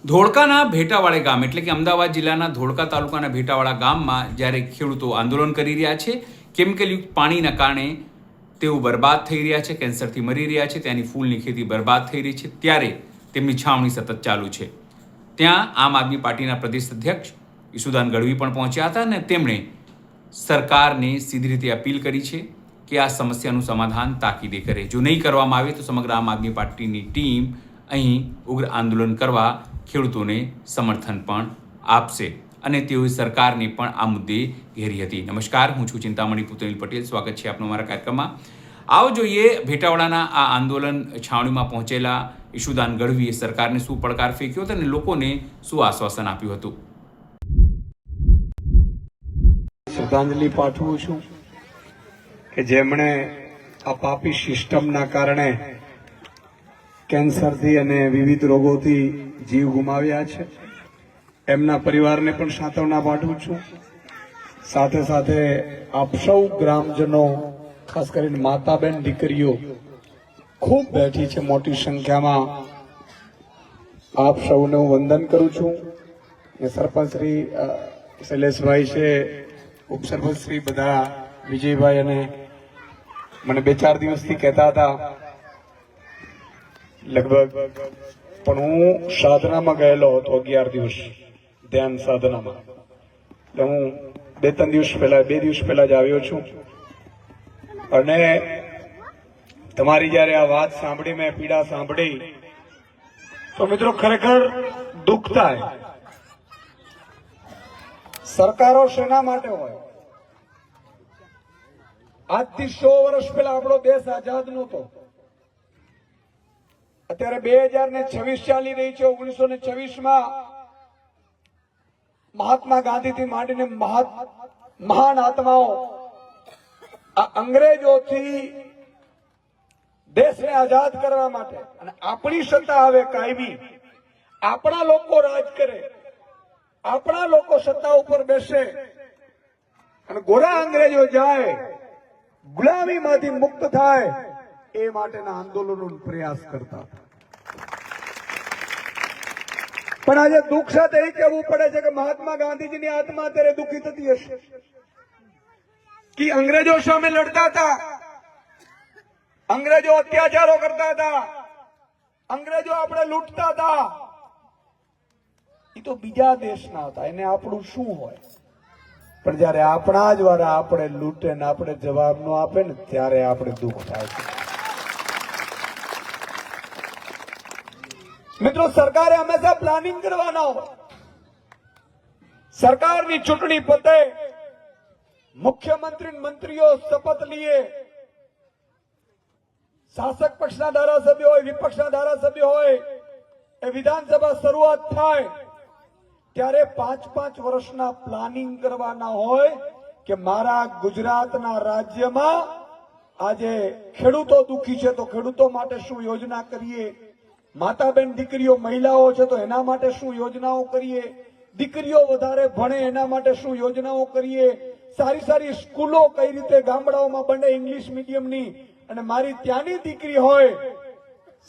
ધોળકાના ભેટાવાડા ગામ એટલે કે અમદાવાદ જિલ્લાના ધોળકા તાલુકાના ભેટાવાડા ગામમાં જ્યારે ખેડૂતો આંદોલન કરી રહ્યા છે, કેમિકલયુક્ત પાણીના કારણે તેઓ બરબાદ થઈ રહ્યા છે, કેન્સરથી મરી રહ્યા છે, ત્યાંની ફૂલની ખેતી બરબાદ થઈ રહી છે, ત્યારે તેમની છાવણી સતત ચાલુ છે. ત્યાં આમ આદમી પાર્ટીના પ્રદેશ અધ્યક્ષ ઈસુદાન ગઢવી પણ પહોંચ્યા હતા અને તેમણે સરકારને સીધી રીતે અપીલ કરી છે કે આ સમસ્યાનું સમાધાન તાકીદે કરે. જો નહીં કરવામાં આવે તો સમગ્ર આમ આદમી પાર્ટીની ટીમ અહીં ઉગ્ર આંદોલન કરવા ખેડૂતોને સમર્થન પણ આપશે અને તેઓએ સરકારને પણ આ મુદ્દે ઘેરી હતી. નમસ્કાર, હું છું ચિંતામણી પુતેલ પટેલ. સ્વાગત છે આપનું મારા કાર્યક્રમમાં. આવો જોઈએ ભેટાવાડાના આ આંદોલન છાવણીમાં પહોંચેલા ઈશુદાન ગઢવીએ સરકારને શું પડકાર ફેંક્યો હતો અને લોકોને શું આશ્વાસન આપ્યું હતું. શ્રદ્ધાંજલિ પાઠવું છું કે જેમણે આ પાપી સિસ્ટમના કારણે કેન્સરથી અને વિવિધ રોગોથી જીવ ગુમાવ્યા છે. એમના પરિવારને પણ સાંત્વના પાઠવું છું. સાથે સાથે આપ સૌ ગ્રામજનો, ખાસ કરીને માતા બેન દીકરીઓ ખૂબ બેઠી છે મોટી સંખ્યામાં, આપ સૌને હું વંદન કરું છું. સરપંચ શ્રી શૈલેષભાઈ છે, ઉપસરપંચ શ્રી બધા વિજયભાઈ, અને મને 2-4 દિવસથી કહેતા હતા લગભગ, પણ હું સાધનામાં ગયેલો હતો 11 દિવસ ધ્યાન સાધનામાં, એટલે હું 2-3 દિવસ પહેલા 2 દિવસ પહેલા જ આવ્યો છું. અને તમારી જયારે આ વાત સાંભળી, મેં પીડા સાંભળી, તો મિત્રો ખરેખર દુઃખ થાય. સરકારો શેના માટે હોય? આજથી 100 વર્ષ પહેલા આપણો દેશ આઝાદ નહોતો. અત્યારે 2026 ચાલી રહી છે. 1926માં મહાત્મા ગાંધીથી માંડીને મહાન આત્માઓ આ અંગ્રેજોથી દેશને આઝાદ કરવા માટે, અને આપણી સત્તા આવે કાયમી, આપણા લોકો રાજ કરે, આપણા લોકો સત્તા ઉપર બેસે અને ગોરા અંગ્રેજો જાય, ગુલામીમાંથી મુક્ત થાય, એ માટેના આંદોલનનો પ્રયાસ કરતા. પણ આજે દુઃખ સાથે એ કહેવું પડે છે કે મહાત્મા ગાંધીજીની આત્મા અત્યારે દુઃખી થતી હશે કે અંગ્રેજો સામે લડતા હતા, અંગ્રેજો અત્યાચારો કરતા હતા, અંગ્રેજો આપણે લૂંટતા હતા. એ તો બીજા દેશના હતા, એને આપણું શું હોય? પણ જયારે આપણા જ વાળા આપણે લૂંટે ને આપણે જવાબ ન આપે ને, ત્યારે આપણે દુઃખ થાય છે. મિત્રો, સરકારે હંમેશા પ્લાનિંગ કરવાના હોય. સરકારની ચૂંટણી પતે, મુખ્યમંત્રી મંત્રીઓ શપથ લઈએ, શાસક પક્ષના ધારાસભ્યો હોય, વિપક્ષના ધારાસભ્યો હોય, એ વિધાનસભા શરૂઆત થાય ત્યારે 5-5 વર્ષના પ્લાનિંગ કરવાના હોય કે મારા ગુજરાતના રાજ્યમાં આજે ખેડૂતો દુઃખી છે તો ખેડૂતો માટે શું યોજના કરીએ, માતા બેન દીકરીઓ મહિલાઓ છે તો એના માટે શું યોજનાઓ કરીએ, દીકરીઓ વધારે ભણે એના માટે શું યોજનાઓ કરીએ, સારી સારી સ્કૂલો કઈ રીતે ગામડાઓમાં બને ઇંગ્લિશ મીડિયમની, અને મારી ત્યાંની દીકરી હોય,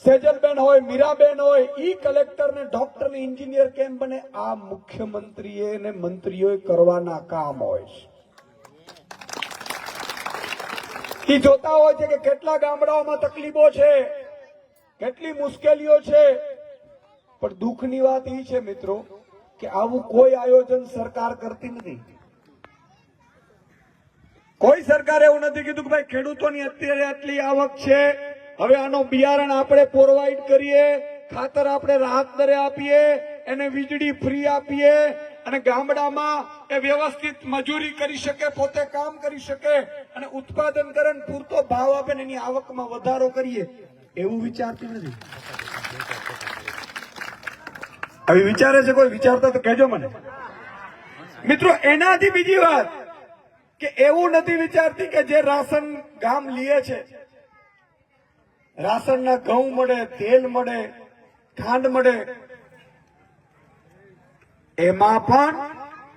સેજલબેન હોય, મીરાબેન હોય, ઈ કલેક્ટર ને ડોક્ટર ને એન્જિનિયર કેમ બને, આ મુખ્યમંત્રીએ ને મંત્રીઓએ કરવાના કામ હોય છે. ઈ જોતા હોય છે કે કેટલા ગામડાઓમાં તકલીફો છે, કેટલી મુશ્કેલીઓ છે. પણ દુઃખની વાત એ છે મિત્રો કે આવું કોઈ આયોજન સરકાર કરતી નથી. કોઈ સરકારે એવું નથી કીધું કે ભાઈ ખેડૂતોની અત્યારે આટલી આવક છે, હવે આનો બિયારણ આપણે પ્રોવાઈડ કરીએ, ખાતર આપણે રાહત દરે આપીએ, એને વીજળી ફ્રી આપીએ, અને ગામડામાં એ વ્યવસ્થિત મજૂરી કરી શકે, પોતે કામ કરી શકે અને ઉત્પાદન કરે, પૂરતો ભાવ આપે ને એની આવકમાં વધારો કરીએ, એવું વિચારતી નથી. હવે વિચારે છે કોઈ? વિચારતા તો કહેજો મને. મિત્રો, એનાથી બીજી વાત કે એવું નથી વિચારતી કે જે રાશન ગામ લે છે, રાશનના ઘઉં મળે, તેલ મળે, ખાંડ મળે, એમાં પણ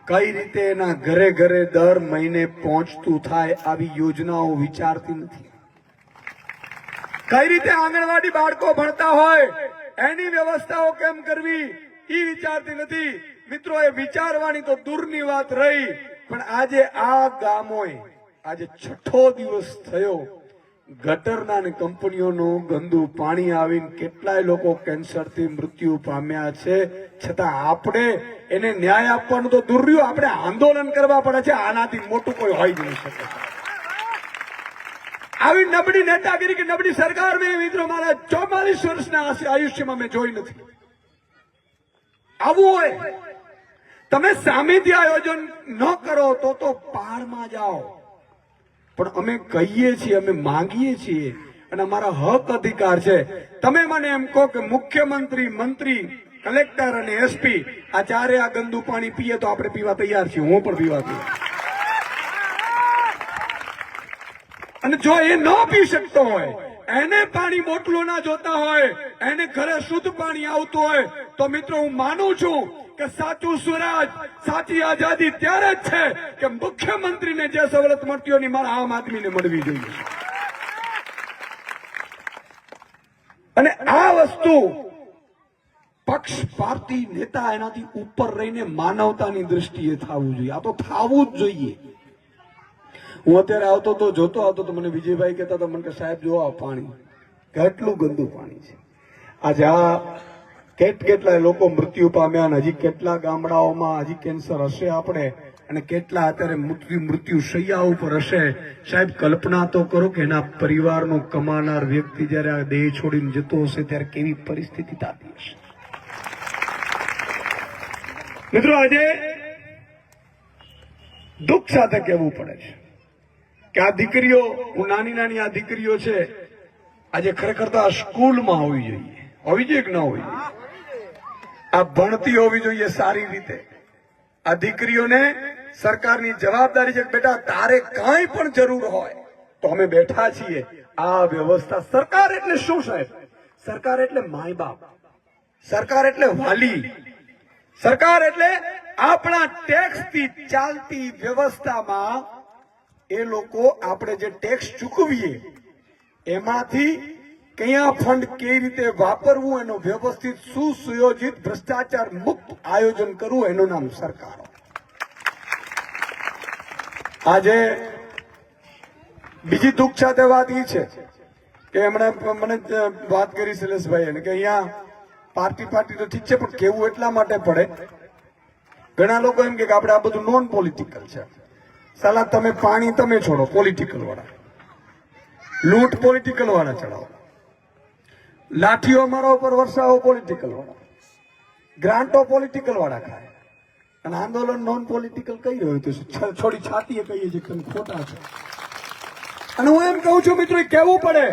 કઈ રીતે એના ઘરે ઘરે દર મહિને પહોંચતું થાય આવી યોજનાઓ વિચારતી નથી. કઈ રીતે આંગણવાડી બાળકો ભણતા હોય એની વ્યવસ્થાઓ કેમ કરવી, ઈ વિચારતી નથી. મિત્રો, એ વિચારવાની તો દૂરની વાત રહી, પણ આજે આ ગામોએ આજે 6થો દિવસ થયો ગટરના અને કંપનીઓનું ગંદુ પાણી આવીને કેટલાય લોકો કેન્સરથી મૃત્યુ પામ્યા છે. છતાં આપણે એને ન્યાય આપવાનું તો દૂર રહ્યું, આપણે આંદોલન કરવા પડે છે. આનાથી મોટું કોઈ હોઈ જ નહીં શકે. આવી નબળી નેતાગીરી કે નબળી સરકાર મેં મિત્રો મારા 44 વર્ષના આયુષ્યમાં મેં જોઈ નથી. આવું હોય તમે સામેથી આયોજન ન કરો તો પારમાં જાઓ. પણ અમે કહીએ છીએ, અમે માંગીએ છીએ અને અમારા હક અધિકાર છે. તમે મને એમ કહો કે મુખ્યમંત્રી, મંત્રી, કલેક્ટર અને એસપી આ ચારે આ ગંદુ પાણી પીએ તો આપણે પીવા તૈયાર છીએ. હું પણ પીવા તૈયાર. અને જો એ ન પી શકતો હોય, એને પાણી બોટલો ના જોતા હોય, એને ઘરે શુદ્ધ પાણી આવતું હોય, તો મિત્રો હું માનું છું કે સાચું સ્વરાજ, સાચી આઝાદી ત્યારે જ છે કે મુખ્યમંત્રીને જે સવલત મળતી હોય મારા આમ આદમીને મળવી જોઈએ. અને આ વસ્તુ પક્ષપાતી નેતા એનાથી ઉપર રહીને માનવતાની દ્રષ્ટિએ થવું જોઈએ. આ તો થવું જ જોઈએ. હું અત્યારે આવતો તો જોતો આવતો તો મને વિજયભાઈ કહેતા હતા, મને કે સાહેબ જો આ પાણી કેટલું ગંદુ પાણી છે. આજે આ કેટલાય લોકો મૃત્યુ પામ્યા અને હજી કેટલા ગામડાઓમાં હજી કેન્સર હશે આપણે, અને કેટલા અત્યારે મૃત્યુ શૈયા ઉપર હશે. સાહેબ કલ્પના તો કરો કે એના પરિવારનો કમાનાર વ્યક્તિ જયારે આ દેહ છોડીને જતો હશે ત્યારે કેવી પરિસ્થિતિ થતી હશે. મિત્રો, આજે દુઃખ સાથે કહેવું પડે છે કે આ દીકરીઓ, હું નાની આ દીકરીઓ છે, આજે ખરેખર તો આ સ્કૂલમાં હોવી જોઈએ કે ન હોવી જોઈએ? આ ભણતી હોવી જોઈએ સારી રીતે. આ દીકરીઓને સરકારની જવાબદારી છે કે બેટા તારે કાંઈ પણ જરૂર હોય તો અમે બેઠા છીએ. આ વ્યવસ્થા, સરકાર એટલે શું સાહેબ? સરકાર એટલે માય બાપ, સરકાર એટલે વાલી, સરકાર એટલે આપણા ટેક્સથી ચાલતી વ્યવસ્થામાં એ લોકો આપણે જે ટેક્સ ચૂકવીએ એમાંથી કયા ફંડ કેવી રીતે વાપરવું, એનો વ્યવસ્થિત સુસુયોજિત ભ્રષ્ટાચાર મુક્ત આયોજન કરવું, એનું નામ સરકાર. આજે બીજી દુઃખ સાથે વાત એ છે કે એમણે મને વાત કરી શૈલેષભાઈ કે અહીંયા પાર્ટી તો ઠીક છે, પણ કેવું એટલા માટે પડે. ઘણા લોકો એમ કે આપણે આ બધું નોન પોલિટિકલ છે. સાલા તમે પાણી તમે છોડો, પોલિટિકલ વાળા લૂંટ, પોલિટિકલ વાળા ચડાવો, લાઠીઓ મારા ઉપર વરસાવો, પોલિટિકલ વાળા ગ્રાન્ટો, પોલિટિકલ વાળા ખાય, અને આંદોલન નોન પોલિટિકલ કહી રહ્યું તો છોડી છાતીએ કહીએ છીએ કે ખોટા છે. અને હું એમ કહું છું મિત્રો, કહેવું પડે.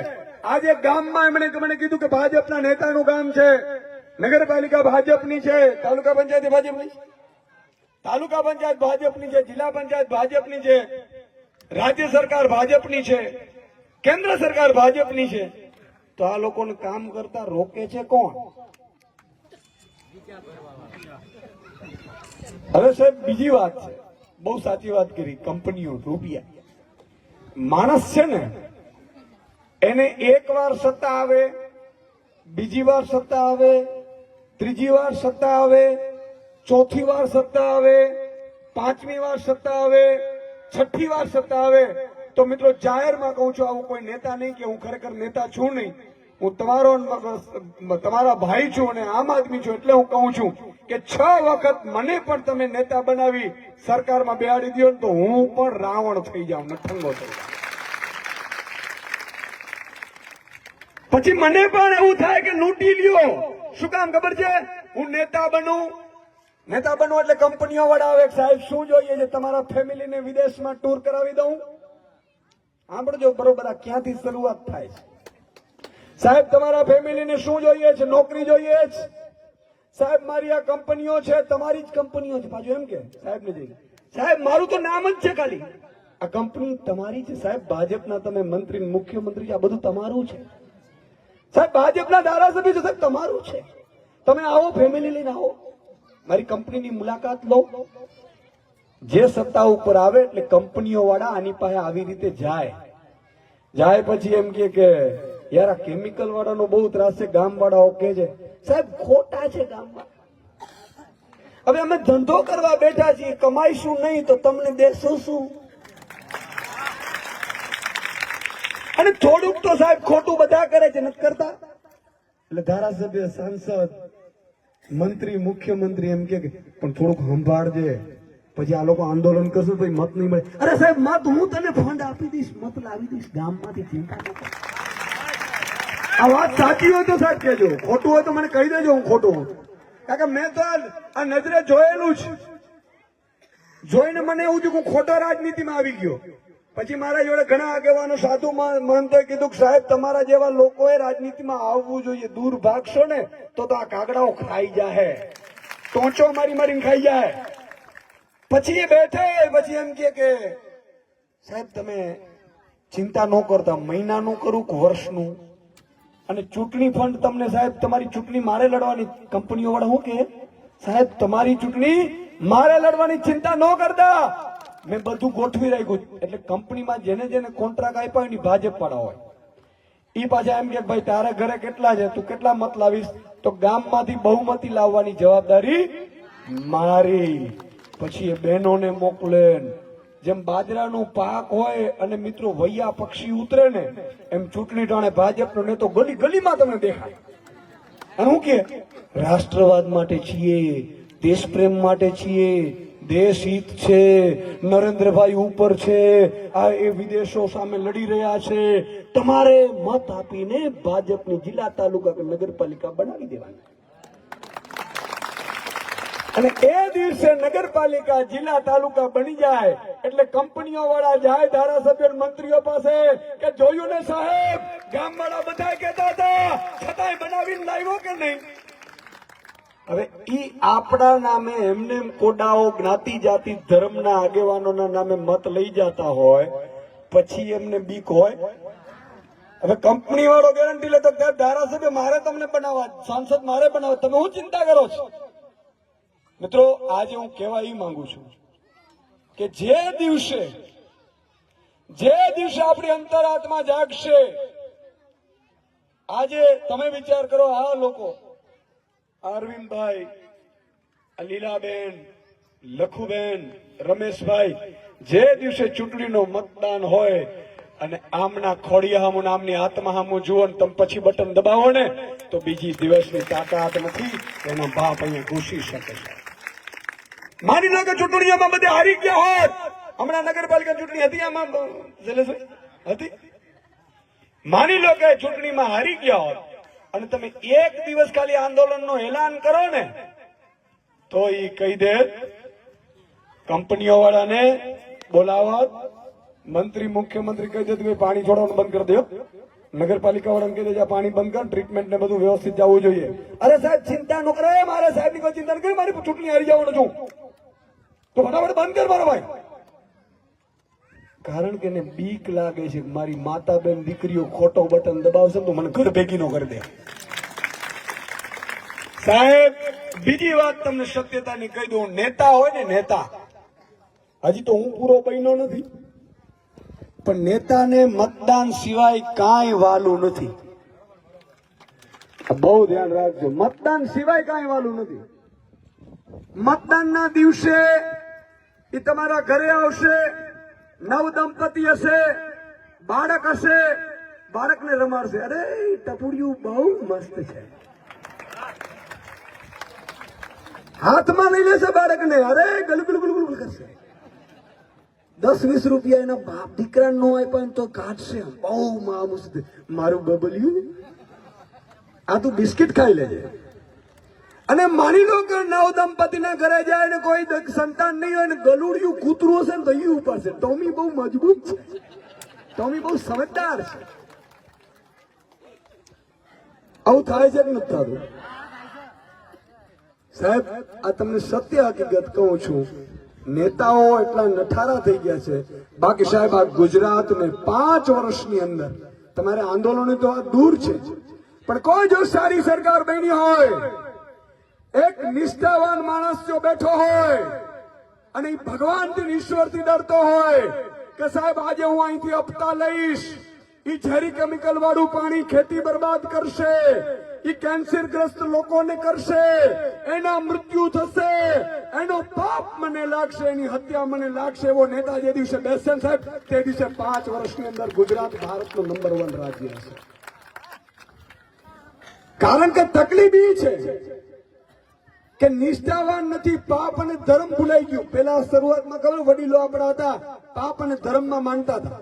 આજે ગામમાં એમણે મને કીધું કે ભાજપના નેતાનું ગામ છે, નગરપાલિકા ભાજપની છે, તાલુકા પંચાયત ભાજપની, તાલુકા પંચાયત ભાજપની છે, જિલ્લા પંચાયત ભાજપની છે, રાજ્ય સરકાર ભાજપની છે, કેન્દ્ર સરકાર ભાજપની છે. તો આ લોકોને કામ કરતા રોકે છે કોણ? હવે સાહેબ બીજી વાત છે, બહુ સાચી વાત કરી, કંપનીઓ, રૂપિયા. માણસ છે ને એને એક વાર સત્તા આવે, બીજી વાર સત્તા આવે, ત્રીજી વાર સત્તા આવે, ચોથી વાર સત્તા આવે, પાંચમી વાર સત્તા આવે, છઠ્ઠી વાર સત્તા આવે. તો મિત્રો જાહેરમાં કહું છું, આવું કોઈ નેતા નહીં કે હું ખરેખર નેતા છું નહીં, હું તમારા ભાઈ છું અને આમ આદમી છું. એટલે હું કહું છું કે 6 વખત મને પણ તમે નેતા બનાવી સરકારમાં બેહાડી દો તો હું પણ રાવણ થઈ જાઉં, નઠંગો થઈ જાઉં. પછી મને પણ એવું થાય કે લૂંટી લ્યો. શું કામ ખબર છે? હું નેતા બનું એટલે કંપનીઓ વડાવે, સાહેબ શું જોઈએ છે? તમારા ફેમિલીને વિદેશમાં ટૂર કરાવી દઉં. સાંભળજો બરોબર, આ ક્યાંથી શરૂઆત થાય છે? સાહેબ તમારા ફેમિલીને શું જોઈએ છે? નોકરી જોઈએ છે. સાહેબ મારી આ કંપનીઓ છે, તમારી જ કંપનીઓ છે. પાછું એમ કે સાહેબ ને જઈને, સાહેબ મારું તો નામ જ છે ખાલી, આ કંપની તમારી છે. સાહેબ ભાજપના તમે મંત્રી, મુખ્યમંત્રી છે, આ બધું તમારું છે. સાહેબ ભાજપના ધારાસભ્ય છે, સાહેબ તમારું છે. તમે આવો, ફેમિલી લઈને આવો, મારી કંપનીની મુલાકાત લો. જે સત્તા ઉપર આવે એટલે કંપનીઓ વાળા આની પાસે આવી રીતે જાય પછી એમ કે યાર આ કેમિકલ વાળાનો બહુ ત્રાસ છે, ગામ વાળાઓ કે છે. સાહેબ ખોટા છે ગામમાં. હવે અમે ધંધો કરવા બેઠા છીએ, કમાઈશું નહીં તો તમને દેશું શું? અને થોડુંક તો સાહેબ ખોટું બધા કરે છે, નથી કરતા? એટલે ધારાસભ્ય, સાંસદ, મંત્રી, મુખ્યમંત્રી એમ કે પણ થોડુંક સંભાળજે, પછી આ લોકો આંદોલન કરશે તો મત નહીં મળે. અરે સાહેબ, મત હું તને ફંડ આપી દઈશ, મત લાવી દઈશ ગામમાંથી, ચિંતા ન કર. આ વાત સાચી હોય તો સાહેબ કહેજો, ખોટું હોય તો મને કહી દેજો હું ખોટું હું. કારણ કે મેં તો આ નજરે જોયેલું છે. જોઈને મને એવું થયું કે હું ખોટા રાજનીતિમાં આવી ગયો. પછી મારા જોડે ઘણા આગેવાનો, સાધુ મહંતોએ કીધું કે સાહેબ તમારા જેવા લોકોએ રાજનીતિમાં આવવું જોઈએ, દૂર ભાગશો ને તો આ કાગડાઓ ખાઈ જાય, ટોંચો મારી મારીને ખાઈ જાય. પછી એ બેઠે, પછી એમ કે સાહેબ તમે ચિંતા ન કરતા, મહિનાનું કરું કે વર્ષનું, અને ચૂંટણી ફંડ તમને સાહેબ, તમારી ચૂંટણી મારે લડવાની, કંપનીઓ વાળા શું કે સાહેબ તમારી ચૂંટણી મારે લડવાની, ચિંતા ન કરતા. મેં બધું ગોઠવી રાખ્યું. એટલે કંપનીમાં જેને જેને કોન્ટ્રાક્ટ આપ્યા હોય ભાજપ વાળા હોય, ઈ પાછા એમ કે ભાઈ તારા ઘરે કેટલા છે, તું કેટલા મત લાવીશ? તો ગામમાંથી બહુમતી લાવવાની જવાબદારી મારી. પછી એ બહેનોને મોકલે. જેમ બાજરાનો પાક હોય અને મિત્રો વૈયા પક્ષી ઉતરે ને, એમ ચૂંટણી ટાણે ભાજપનો નેતો ગલી ગલીમાં તમને દેખાય. અને હું કે રાષ્ટ્રવાદ માટે છીએ, દેશ પ્રેમ માટે છીએ, દેશ હિત છે, નરેન્દ્રભાઈ ઉપર છે, આ એ વિદેશો સામે લડી રહ્યા છે, તમારે મત આપીને ભાજપની જિલ્લા તાલુકા કે નગરપાલિકા બનાવી દેવાની. અને એ દિવસે નગરપાલિકા જિલ્લા તાલુકા બની જાય એટલે કંપનીઓ વાળા જાય ધારાસભ્ય મંત્રીઓ પાસે કે જોયું ને સાહેબ, ગામ વાળા બધા કહેતા હતા, છતાંય બનાવીને લાવ્યો કે નહીં? હવે ઈ આપણા નામે એમને કોડાઓ જ્ઞાતિ જાતિ ધર્મના આગેવાનોના નામે મત લઈ જતા હોય, પછી એમને બીક હોય. હવે કંપની વાળો ગેરંટી લેતો ધારાસભ્ય મારે તમને બનાવવા, સાંસદ મારે બનાવવા, તમે હું ચિંતા કરો છો? મિત્રો, આજે હું કહેવા ઈ માંગુ છું કે જે દિવસે આપણી અંતરાત્મા જાગશે, આજે તમે વિચાર કરો, આ લોકો અરવિંદભાઈ, લીલાબેન, લખુબેન, રમેશભાઈ, જે દિવસે ચૂંટણીનો મતદાન હોય અને આમના ખોડિયા હામું આમની આત્મા હામું જુઓ ને તમે પછી બટન દબાવો ને તો બીજી દિવસની તાકાત નથી, એનો બાપ અહીંયા ઘૂસી શકે છે. માની લો કે ચૂંટણીઓમાં બધે હારી ગયા હોત, હમણાં નગરપાલિકા ચૂંટણી હતી, આમાં હતી, માની લો કે ચૂંટણીમાં હારી ગયા હોત અને તમે એક દિવસ ખાલી આંદોલનનો એલાન કરો ને તો ઈ કહી દે, કંપનીઓ વાળાને બોલાવત, મંત્રી મુખ્યમંત્રી કહી દે પાણી છોડવાનું બંધ કરી દો, નગરપાલિકા વાળાને કહી દે પાણી બંધ કર, ટ્રીટમેન્ટ ને બધું વ્યવસ્થિત જવું જોઈએ. અરે સાહેબ ચિંતા ન કરે, મારે સાહેબ ની કોઈ ચિંતા ન કરી, મારી ચૂંટણી હારી જવાનું છું તો ફટાફટ બંધ કર મારો ભાઈ. કારણ કે એને બીક લાગે છે મારી માતા બેન દીકરીઓ ખોટો બટન દબાવશે તો મને ઘર ભેગી નો કરી દે. સાહેબ બીજી વાત તમને સત્યતાની કહી દઉં, નેતા હોય ને નેતા, હજી તો હું પૂરો બન્યો નથી, પણ નેતાને મતદાન સિવાય કાંઈ વાલું નથી. બહુ ધ્યાન રાખજો, મતદાન સિવાય કાંઈ વાલું નથી. મતદાનના દિવસે એ તમારા ઘરે આવશે, નવ દંપતી હશે, બાળક હશે, બાળકને રમાડશે, અરે ટપુડિયું બહુ મસ્ત છે, હાથમાં લઈ લેશે બાળકને, અરે ગલગુલ ગુલગુલ કરશે. 10-20 રૂપિયા એના બાપ દીકરા નો આપ્યા તો કાઢશે, બહુ મામૂસ, મારું બબલ્યું આ તું બિસ્કિટ ખાઈ લેજે. અને માની લો કે નવ દંપતીના ઘરે જાય ને કોઈ સંતાન નહીં હોય ને ગલુડિયું કૂતરું હશે ને તો એ ઉપાડશે. ટોમી બહુ મજબૂત છે, ટોમી બહુ સમજદાર છે. આવું થાય છે કે નથી થતું? સાહેબ આ તમને સત્ય હકીકત કહું છું, નેતાઓ એટલા નઠારા થઈ ગયા છે. બાકી સાહેબ આ ગુજરાત ને 5 વર્ષની અંદર તમારે આંદોલન તો આ દૂર છે, પણ કોઈ જો સારી સરકાર બની હોય, એક નિષ્ઠાવાન માણસ જો બેઠો હોય અને ભગવાનથી ઈશ્વરથી ડરતો હોય કે સાહેબ આજે હું અહીંથી હપ્તા લઈશ, ઈ ઝેરી કેમિકલ વાળું પાણી ખેતી બરબાદ કરશે, એ કેન્સરગ્રસ્ત લોકોને કરશે, એના મૃત્યુ થશે, એનો પાપ મને લાગશે, એની હત્યા મને લાગશે. એવો નેતા જે દિવસે બેસે ને સાહેબ, તે દિવસે 5 વર્ષની અંદર ગુજરાત ભારતનું નંબર 1 રાજ્ય હશે. કારણ કે તકલીફ એ છે કે નિષ્ઠાવાન નથી, પાપ અને ધર્મ ભૂલાઈ ગયું. પેલા શરૂઆતમાં ખબર વડીલો આપણા હતા, પાપ અને ધર્મમાં માનતા હતા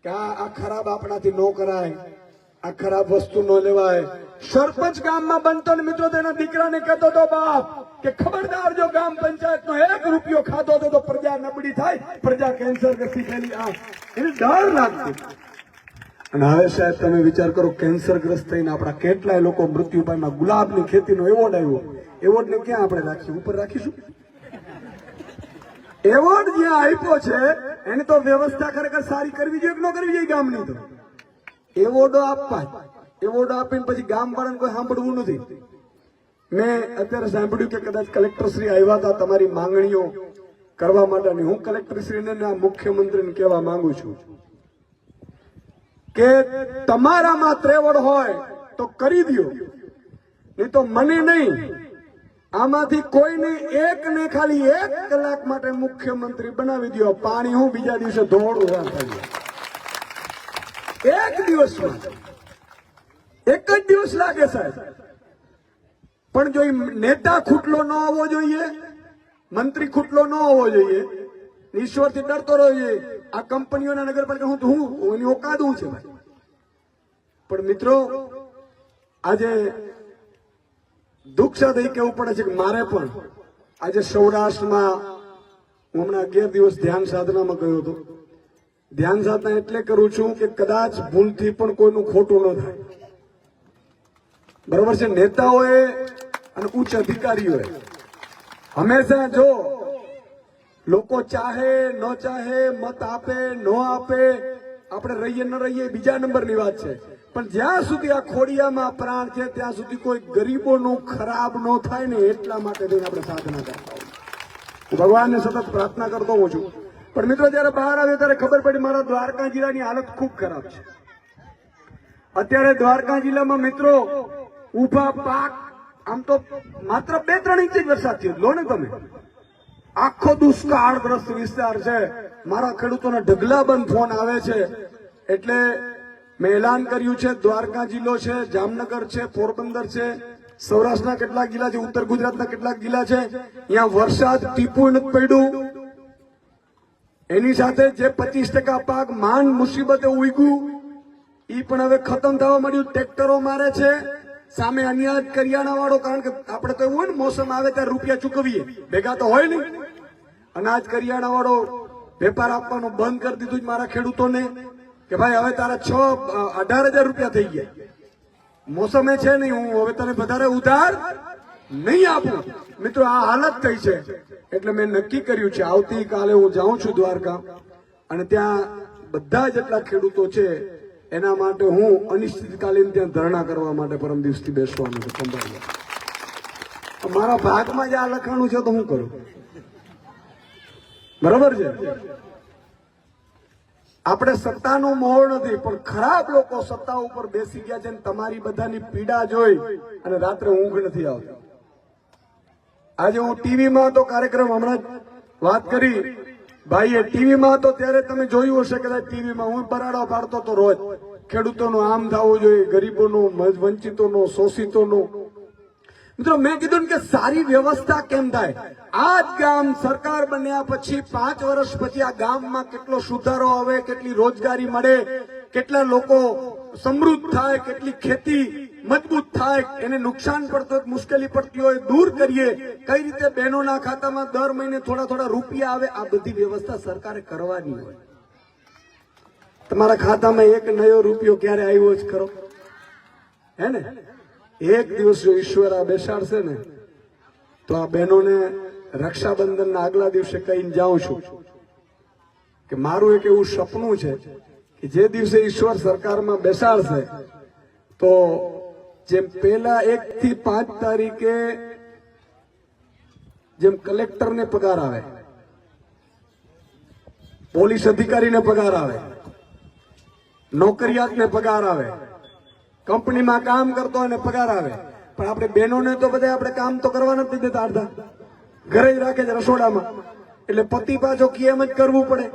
કે આ ખરાબ આપણાથી ન કરાય, આ ખરાબ વસ્તુ ન લેવાય. સરપંચ ગામમાં બનતો ને મિત્રો તેના દીકરાને કહેતો હતો બાપ કે ખબરદાર જો ગ્રામ પંચાયતનો 1 રૂપિયો ખાધો તો પ્રજા નબળી થાય, પ્રજા કેન્સરગ્રસ્ત થયેલી, આ એને ડર લાગતો. અને હવે સાહેબ તમે વિચાર કરો, કેન્સરગ્રસ્ત થઈને આપણા કેટલાય લોકો મૃત્યુ પામ્યા. ગુલાબની ખેતીનો એવોર્ડ આવ્યો, એવોર્ડ ને ક્યાં આપણે રાખીશું? ઉપર રાખીશું? એવોર્ડ જ્યાં આપ્યો છે એને તો વ્યવસ્થા ખરેખર સારી કરવી જોઈએ કે ન કરવી જોઈએ ગામની? તો એવોર્ડો આપવા, એવોર્ડો આપીને પછી ગામ વાળાને કોઈ સાંભળવું નથી. મેં અત્યારે સાંભળ્યું કે કદાચ કલેક્ટરશ્રી આવ્યા હતા તમારી માંગણીઓ કરવા માટેની. હું કલેક્ટરશ્રીને મુખ્યમંત્રીને કહેવા માંગુ છું કે તમારામાં ત્રેવડ હોય તો કરી દો, નહીં તો મને નહીં, આમાંથી કોઈને એકને ખાલી 1 કલાક માટે મુખ્યમંત્રી બનાવી દો. પાણી હું બીજા દિવસે ધોળું થાય. 1 દિવસમાં 1 જ દિવસ લાગે સાહેબ. પણ જો નેતા ખૂટલો ન હોવો જોઈએ, મંત્રી ખૂટલો ન હોવો જોઈએ, ઈશ્વરથી ડરતો રહેવો જોઈએ. આ કંપનીઓના નગરપાલિકા હું એની ઓકાદ હું છે ભાઈ. પણ મિત્રો આજે દુઃખ સાથે કહેવું પડે છે કે મારે પણ આજે સૌરાષ્ટ્રમાં, હું હમણાં 11 દિવસ ધ્યાન સાધનામાં ગયો હતો. ધ્યાન સાધના એટલે કરું છું કે કદાચ ભૂલથી પણ કોઈનું ખોટું ન થાય. બરોબર છે? નેતાઓએ અને ઉચ્ચ અધિકારીઓએ હંમેશા જો લોકો ચાહે ન ચાહે, મત આપે ન આપે, આપણે રહીએ ન રહીએ બીજા નંબરની વાત છે, પણ જ્યાં સુધી આ ખોડિયામાં પ્રાણ છે ત્યાં સુધી કોઈ ગરીબોનું ખરાબ ન થાય ને એટલા માટે થઈને આપણે સાધના કરતા હોઈએ. હું ભગવાનને સતત પ્રાર્થના કરતો હોઉં છું. પણ મિત્રો જયારે બહાર આવ્યો ત્યારે ખબર પડી મારા દ્વારકા જિલ્લાની હાલત ખૂબ ખરાબ છે. અત્યારે દ્વારકા જિલ્લામાં મિત્રો ઉભા પાક, આમ તો માત્ર 2-3 ઇંચ જ વરસાદ થયો, લો ને તમે. આખો દુષ્કાળગ્રસ્ત વિસ્તાર છે. મારા ખેડૂતોના ઢગલા બંધ ફોન આવે છે. એટલે મેં એલાન કર્યું છે, દ્વારકા જિલ્લો છે, જામનગર છે, પોરબંદર છે, સૌરાષ્ટ્રના કેટલાક જિલ્લા છે, ઉત્તર ગુજરાતના કેટલાક જિલ્લા છે, ત્યાં વરસાદ ટીપું નથી પડ્યું. એની સાથે જે 25% પાક માંડ મુસીબતે ઉગ્યું એ પણ હવે ખતમ થવા માંડ્યું. ટ્રેક્ટરો મારે છે, સામે અન્યાજ કરિયાણા વાળો, કારણ કે આપણે તો એવું હોય ને મોસમ આવે ત્યારે રૂપિયા ચૂકવીએ, ભેગા તો હોય નહીં. અનાજ કરિયાણા વાળો વેપાર આપવાનું બંધ કરી દીધું મારા ખેડૂતોને કે ભાઈ હવે તારા 18,000 રૂપિયા થઈ ગયા, મોસમે છે નહીં, હું હવે તને વધારે ઉધાર નહીં આપું. મિત્રો આ હાલત થઈ છે. એટલે મેં નક્કી કર્યું છે આવતીકાલે હું જાઉં છું દ્વારકા, અને ત્યાં બધા જેટલા ખેડૂતો છે એના માટે હું અનિશ્ચિતકાલીન ત્યાં ધરણા કરવા માટે પરમ દિવસથી બેસવાનું છે. સંભાળ્યા મારા ભાગમાં જ આ લખાણું છે તો હું કરું? બરોબર છે? આપણે સત્તાનો મોહ નથી, પણ ખરાબ લોકો સત્તા ઉપર બેસી ગયા છે. તમારી બધાની પીડા જોઈ અને રાત્રે ઊંઘ નથી આવતી. આજે હું ટીવીમાં તો કાર્યક્રમ હમણાં વાત કરી ભાઈએ, ટીવીમાં તો ત્યારે તમે જોયું હશે કદાચ, ટીવીમાં હું બરાડા પાડતો તો રોજ ખેડૂતોનું આમ થવું જોઈએ, ગરીબોનું, વંચિતોનું, શોષિતોનું. મિત્રો મેં કીધું કે સારી વ્યવસ્થા કેમ થાય? આ જ ગામ સરકાર બન્યા પછી 5 વર્ષ પછી આ ગામમાં કેટલો સુધારો આવે, કેટલી રોજગારી મળે, કેટલા લોકો સમૃદ્ધ થાય, કેટલી ખેતી મજબૂત થાય, એને નુકસાન પડતું હોય, મુશ્કેલી પડતી હોય દૂર કરીએ, કઈ રીતે બહેનોના ખાતામાં દર મહિને થોડા રૂપિયા આવે, આ બધી વ્યવસ્થા સરકારે કરવાની હોય. તમારા ખાતામાં 1 નયો રૂપિયો ક્યારે આવ્યો જ ખરો? હે ને? એક દિવસ જો ઈશ્વર આ બેસાડશે ને તો આ બહેનોને રક્ષાબંધનના આગલા દિવસે કહીને જાઉં છું કે મારું એક એવું સપનું છે કે જે દિવસે ઈશ્વર સરકારમાં બેસાડશે તો જેમ પહેલા 1 થી 5 તારીખે જેમ કલેક્ટરને પગાર આવે, પોલીસ અધિકારીને પગાર આવે, નોકરિયાતને પગાર આવે, કંપનીમાં કામ કરતો હોય ને પગાર આવે, પણ આપણે બહેનોને તો બધા આપણે કામ તો કરવા નથી દેતા, અડધા ઘરે જ રાખે છે રસોડામાં. એટલે પતિ પાછો કેમ જ કરવું પડે.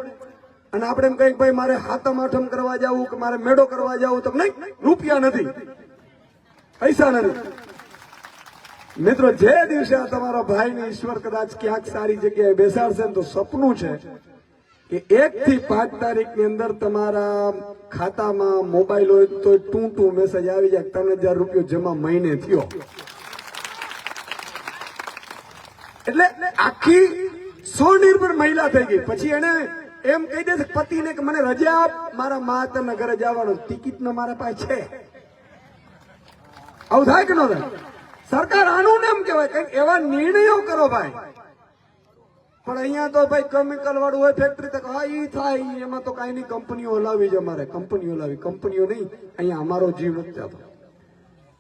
અને આપણે એમ કહીએ ભાઈ મારે હાતમ આઠમ કરવા જવું કે મારે મેળો કરવા જવું, તો નહીં, રૂપિયા નથી, પૈસા નથી. મિત્રો, જે દિવસે આ તમારો ભાઈને ઈશ્વર કદાચ ક્યાંક સારી જગ્યાએ બેસાડશે ને, તો સપનું છે કે 1 થી 5 તારીખની અંદર તમારા ખાતામાં મોબાઈલ હોય તો ટૂ મેસેજ આવી જાય, 3000 રૂપિયો જમા મહિને થયો. એટલે આખી સ્વનિર્ભર મહિલા થઈ ગઈ. પછી એને એમ કહી દે પતિને કે મને રજા આપ, મારા માતરના ઘરે જવાનું, ટિકિટ નો મારા પાસે છે. આવું થાય કે ન થાય? સરકાર આનું નામ કહેવાય, કઈક એવા નિર્ણયો કરો ભાઈ. પણ અહીંયા તો ભાઈ કેમિકલ વાળું હોય ફેક્ટરી, તો હા ઈ થાય, એમાં તો કઈ નહીં, કંપનીઓ હલાવી છે, અમારે કંપનીઓ હલાવી, કંપનીઓ નહીં, અહીંયા અમારો જીવ નથી જતો.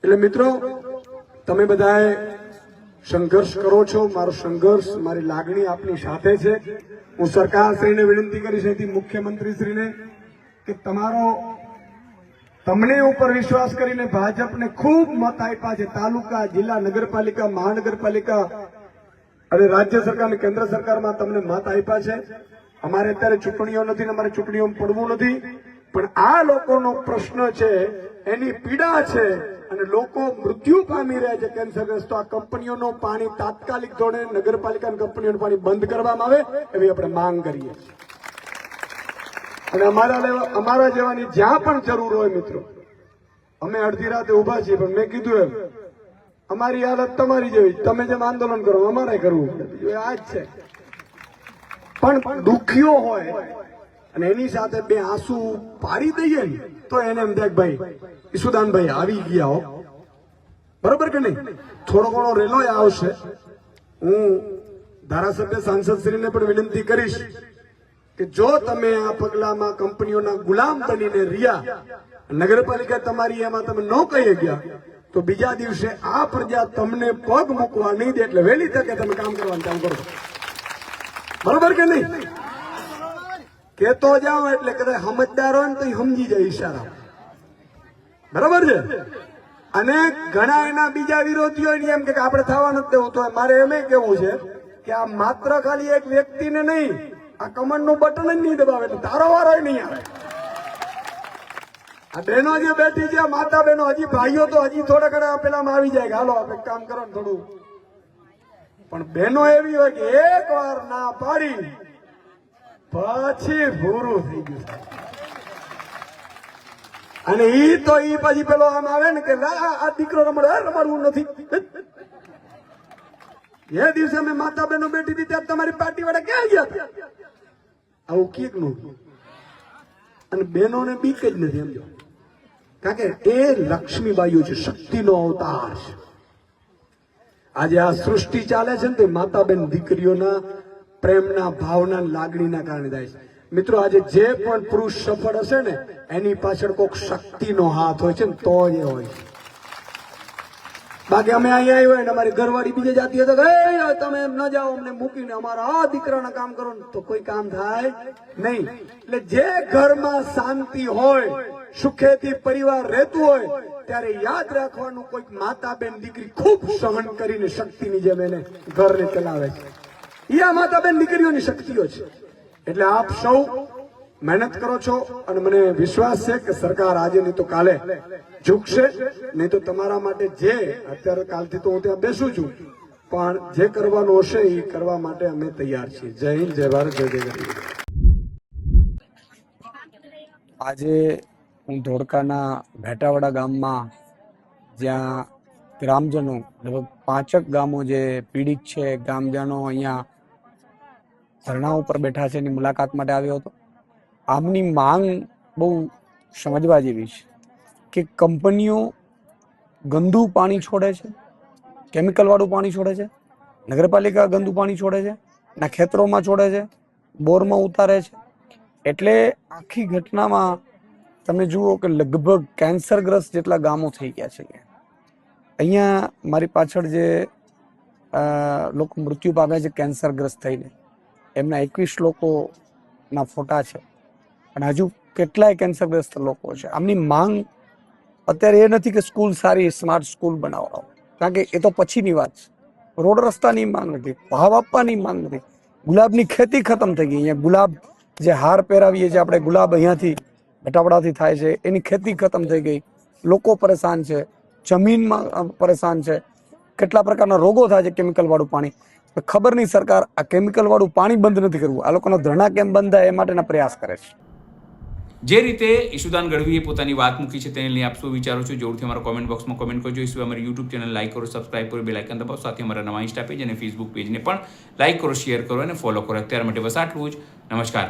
એટલે મિત્રો, તમે બધાએ સંઘર્ષ કરો છો, મારો સંઘર્ષ, મારી લાગણી આપની સાથે છે. હું સરકારશ્રીને વિનંતી કરીશ, અહીંથી મુખ્યમંત્રીશ્રીને, કે તમને ઉપર વિશ્વાસ કરીને ભાજપને ખૂબ મત આપ્યા છે. તાલુકા, જિલ્લા, નગરપાલિકા, મહાનગરપાલિકા અને રાજ્ય સરકાર અને કેન્દ્ર સરકારમાં તમને મત આપ્યા છે. અમારે અત્યારે ચૂંટણીઓ નથી, અમારે ચૂંટણીઓમાં પડવું નથી, પણ આ લોકોનો પ્રશ્ન છે, એની પીડા છે, અને લોકો મૃત્યુ પામી રહ્યા છે કેન્સરગ્રસ્ત. તો આ કંપનીઓનું પાણી તાત્કાલિક ધોરણે નગરપાલિકાની કંપનીઓનું પાણી બંધ કરવામાં આવે એવી આપણે માંગ કરીએ. અને અમારા જેવાની જ્યાં પણ જરૂર હોય મિત્રો, અમે અડધી રાતે ઉભા છીએ, પણ મેં કીધું એમ અમારી હાલત તમારી જેવી, તમે જેમ આંદોલન કરો અમારે કરવું પડે, આ જ છે. પણ દુખીઓ હોય અને એની સાથે બે આંસુ પાડી દઈએ ને, તો એને એમ થાય ભાઈ ઈસુદાનભાઈ આવી ગયા હો, બરોબર કે નહીં? થોડો ઘણો રેલો આવશે. હું ધારાસભ્ય સાંસદશ્રીને પણ વિનંતી કરીશ કે જો તમે આ પગલામાં કંપનીઓના ગુલામ બનીને રહ્યા, નગરપાલિકા તમારી એમાં તમે ન કહી ગયા, તો બીજા દિવસે આ પ્રજા તમને પગ મૂકવા નહીં દે. એટલે વહેલી તકે તમે કામ કરવાનું કામ કરો, બરોબર કે નહીં? કેતો જાઓ એટલે કદાચ સમજદાર હોય ને તો સમજી જાય ઈશારા, બરોબર છે? અને ઘણા એના બીજા વિરોધીઓ એમ કે આપણે થવાનું જ દેવું. તો મારે એમ કેવું છે કે આ માત્ર ખાલી એક વ્યક્તિને નહીં, આ કમંડ નું બટન જ નહીં દબાવે એટલે તારો વારો નહીં આવે. આ બહેનો જે બેઠી છે, માતા બહેનો, હજી ભાઈઓ તો હજી થોડા ઘણા પેલામાં આવી જાય કે હાલો આપણે કામ કરો ને થોડું, પણ બહેનો એવી હોય કે એક વાર ના પાડી પછી પૂરું થઈ ગયું. અને ઈ તો ઈ પછી પેલો આમ આવે ને કે આ દીકરો રમાડવું નથી. એ દિવસે અમે માતા બહેનો બેઠી હતી ત્યારે તમારી પાર્ટી વાળા ક્યાં ગયા હતા? આવું કીક નું. અને બહેનોને બીક જ નથી, સમજો, કારણ કે એ લક્ષ્મીબાઈઓ છે, શક્તિનો અવતાર છે. આજે આ સૃષ્ટિ ચાલે છે ને, તે માતા બેન દીકરીઓના પ્રેમના, ભાવના, લાગણીના કારણે થાય છે. મિત્રો, આજે જે પણ પુરુષ સફળ હશે ને, એની પાછળ કોઈક શક્તિનો હાથ હોય છે ને, તો જ એ હોય છે. બાકી અમે અહીંયા આવ્યા ને અમારી ઘરવાળી બીજે જાતી હોય તો તમે એમ ન જાઓ અમને મૂકીને, અમારા આ દીકરાના કામ કરો ને, તો કોઈ કામ થાય નહીં. એટલે જે ઘરમાં શાંતિ હોય, સુખેથી પરિવાર રહેતું હોય, ત્યારે યાદ રાખવાનું કોઈક માતા બેન દીકરી ખૂબ સહન કરીને શક્તિની જેમ એને ઘરને ચલાવે છે. એ આ માતા બેન દીકરીઓની શક્તિઓ છે. એટલે આપ સૌ મહેનત કરો છો, અને મને વિશ્વાસ છે કે સરકાર આજે નહીં તો કાલે ઝૂકશે. નહીં તો તમારા માટે જે અત્યારે કાલથી તો હું ત્યાં બેસું છું, પણ જે કરવાનું હશે એ કરવા માટે અમે તૈયાર છીએ. જય હિન્દ, જય ભારત, જય જય ગરીબ. આજે હું ધોળકાના ભેટાવાડા ગામમાં, જ્યાં ગ્રામજનો લગભગ 5 ગામો જે પીડિત છે, ગ્રામજનો અહીંયા ધરણા ઉપર બેઠા છે, એની મુલાકાત માટે આવ્યો હતો. આમની માંગ બહુ સમજવા જેવી છે કે કંપનીઓ ગંદુ પાણી છોડે છે, કેમિકલવાળું પાણી છોડે છે, નગરપાલિકા ગંદુ પાણી છોડે છે, ના ખેતરોમાં છોડે છે, બોરમાં ઉતારે છે. એટલે આખી ઘટનામાં તમે જુઓ કે લગભગ કેન્સરગ્રસ્ત જેટલા ગામો થઈ ગયા છે. અહીંયા મારી પાછળ જે લોકો મૃત્યુ પામ્યા છે કેન્સરગ્રસ્ત થઈને, એમના 21 લોકોના ફોટા છે, અને હજુ કેટલાય કેન્સરગ્રસ્ત લોકો છે. આમની માંગ અત્યારે એ નથી કે સ્કૂલ સારી સ્માર્ટ સ્કૂલ બનાવો, કારણ કે એ તો પછીની વાત છે. રોડ રસ્તાની માંગ નથી, ભાવ આપવાની માંગ નથી, ગુલાબની ખેતી ખતમ થઈ ગઈ. અહીંયા ગુલાબ જે હાર પહેરાવીએ છીએ આપણે, ગુલાબ અહીંયાથી ભેટાવડાથી થાય છે, એની ખેતી ખતમ થઈ ગઈ. લોકો પરેશાન છે, જમીનમાં પરેશાન છે, કેટલા પ્રકારના રોગો થાય છે કેમિકલ વાળું પાણી. ખબર નહીં સરકાર આ કેમિકલ વાળું પાણી બંધ નથી કરવું, આ લોકોનો ધરણા કેમ બંધ થાય એ માટેના પ્રયાસ કરે છે. જે રીતે ઈશુદાન ગઢવીએ પોતાની વાત મૂકી છે તેને લઈને આપ શું વિચારો છો, જરૂરથી અમારા કોમેન્ટ બોક્સમાં કોમેન્ટ કરજો. એ સિવાય અમારી યુટ્યુબ ચેનલ લાઈક કરો, સબસ્ક્રાઇબ કરો, બેલ આઇકન દબાવો, સાથે અમારા નવા ઇન્સ્ટા પેજ અને ફેસબુક પેજને પણ લાઈક કરો, શેર કરો અને ફોલો કરો. અત્યાર માટે બસ આટલું જ. નમસ્કાર.